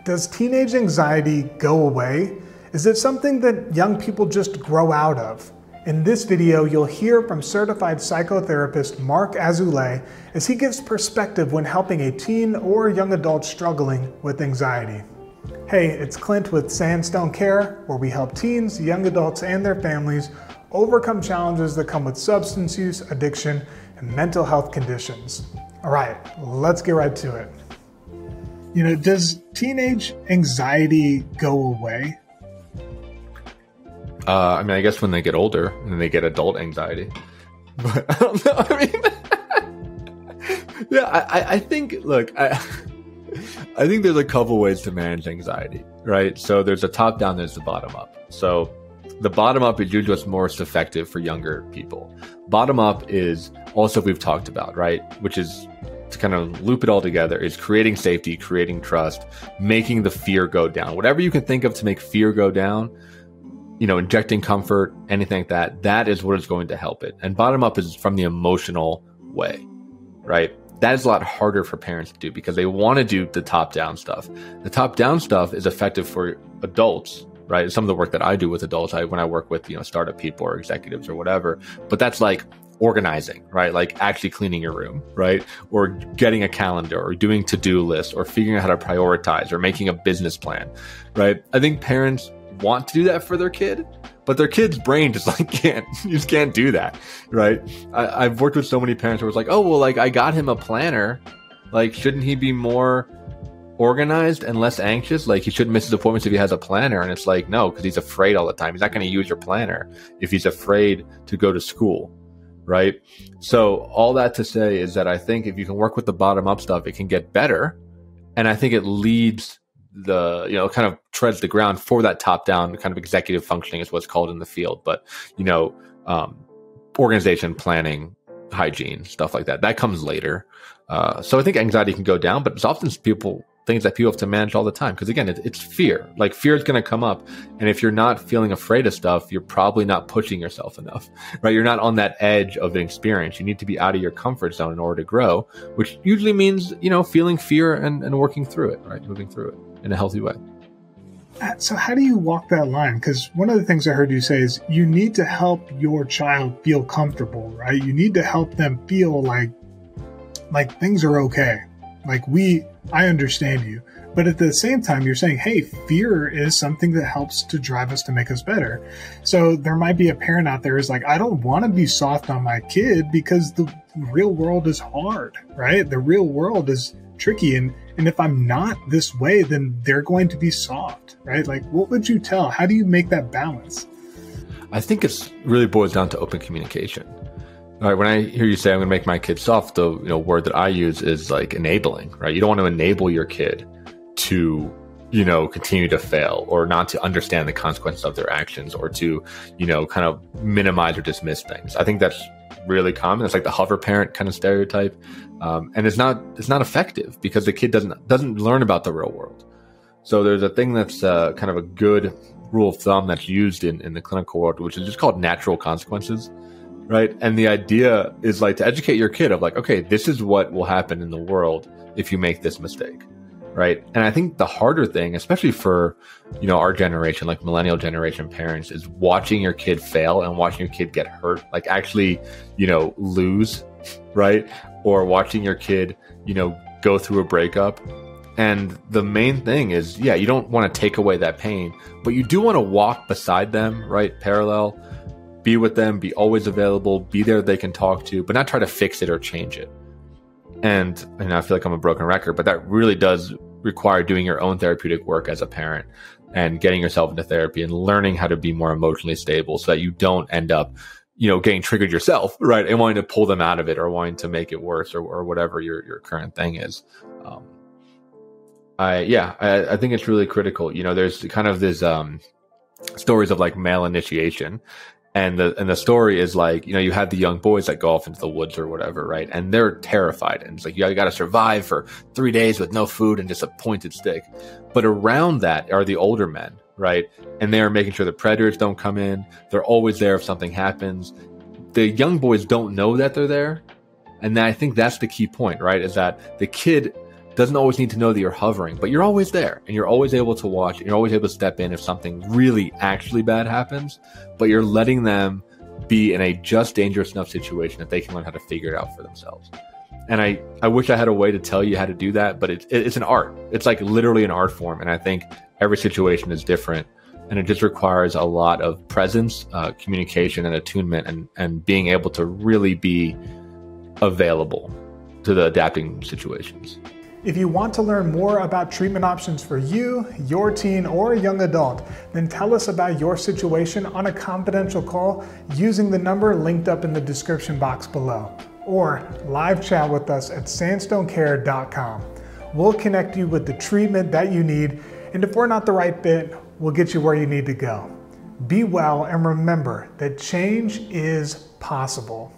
Does teenage anxiety go away? Is it something that young people just grow out of? In this video, you'll hear from certified psychotherapist Marc Azoulay as he gives perspective when helping a teen or young adult struggling with anxiety. Hey, it's Clint with Sandstone Care, where we help teens, young adults, and their families overcome challenges that come with substance use, addiction, and mental health conditions. All right, let's get right to it. Does teenage anxiety go away? I guess when they get older and then they get adult anxiety. But I don't know. Yeah, I think, look, I think there's a couple ways to manage anxiety, right? So there's a top down, there's the bottom up. So the bottom up is usually what's most effective for younger people. Bottom up is also we've talked about, right? Which is, to kind of loop it all together, is creating safety, creating trust, making the fear go down. Whatever you can think of to make fear go down, injecting comfort, anything like that, that is what is going to help it. And bottom up is from the emotional way, right? That is a lot harder for parents to do because they want to do the top down stuff. The top down stuff is effective for adults, right? Some of the work that I do with adults, when I work with, startup people or executives or whatever, but that's like organizing, right? Like actually cleaning your room, right? Or getting a calendar or doing to-do lists or figuring out how to prioritize or making a business plan, right? I think parents want to do that for their kid, but their kid's brain just can't do that, right? I've worked with so many parents where it's like, oh, well, I got him a planner. Shouldn't he be more organized and less anxious? He shouldn't miss his appointments if he has a planner. And it's like, no, because he's afraid all the time. He's not going to use your planner if he's afraid to go to school, right? So all that to say is that I think if you can work with the bottom up stuff, it can get better. And I think it leads kind of treads the ground for that top down kind of executive functioning is what's called in the field. But, organization, planning, hygiene, stuff like that, that comes later. So I think anxiety can go down, but it's often things that people have to manage all the time. Because again, it's fear. Fear is going to come up. And if you're not feeling afraid of stuff, you're probably not pushing yourself enough, right? You're not on that edge of an experience. You need to be out of your comfort zone in order to grow, which usually means, feeling fear and working through it, right? Moving through it in a healthy way. So how do you walk that line? Because one of the things I heard you say is you need to help your child feel comfortable, right? You need to help them feel like things are okay. I understand you. But at the same time, you're saying, hey, fear is something that helps to drive us to make us better. So there might be a parent out there who's like, I don't want to be soft on my kid because the real world is hard, right? The real world is tricky. And if I'm not this way, then they're going to be soft, right? What would you tell? How do you make that balance? I think it's really boils down to open communication. All right, when I hear you say I'm going to make my kid soft, the word that I use is enabling, right? You don't want to enable your kid to, continue to fail or not to understand the consequences of their actions or to, kind of minimize or dismiss things. I think that's really common. It's like the hover parent kind of stereotype. And it's not effective because the kid doesn't learn about the real world. So there's a thing that's kind of a good rule of thumb that's used in the clinical world, which is just called natural consequences. Right. And the idea is to educate your kid of okay, this is what will happen in the world if you make this mistake. Right. And I think the harder thing, especially for, our generation, millennial generation parents, is watching your kid fail and watching your kid get hurt, actually, lose. Right. Or watching your kid, go through a breakup. And the main thing is, you don't want to take away that pain, but you do want to walk beside them, right? Parallel. Be with them, be always available, be there they can talk to, but not try to fix it or change it. And I feel like I'm a broken record, but that really does require doing your own therapeutic work as a parent and getting yourself into therapy and learning how to be more emotionally stable so that you don't end up, getting triggered yourself, right? And wanting to pull them out of it or wanting to make it worse or whatever your current thing is. I think it's really critical. There's kind of this stories of male initiation. And the story is you have the young boys that go off into the woods or whatever, right? And they're terrified. And it's you got to survive for 3 days with no food and just a pointed stick. But around that are the older men, right? And they're making sure the predators don't come in. They're always there if something happens. The young boys don't know that they're there. And I think that's the key point, right? Is that the kid doesn't always need to know that you're hovering, but you're always there and you're always able to watch and you're always able to step in if something really actually bad happens, but you're letting them be in a just dangerous enough situation that they can learn how to figure it out for themselves. And I wish I had a way to tell you how to do that, but it's an art. It's like literally an art form. And I think every situation is different, and it just requires a lot of presence, communication, and attunement, and being able to really be available to the adapting situations. If you want to learn more about treatment options for you, your teen, or young adult, then tell us about your situation on a confidential call using the number linked up in the description box below, or live chat with us at sandstonecare.com. We'll connect you with the treatment that you need, and if we're not the right fit, we'll get you where you need to go. Be well, and remember that change is possible.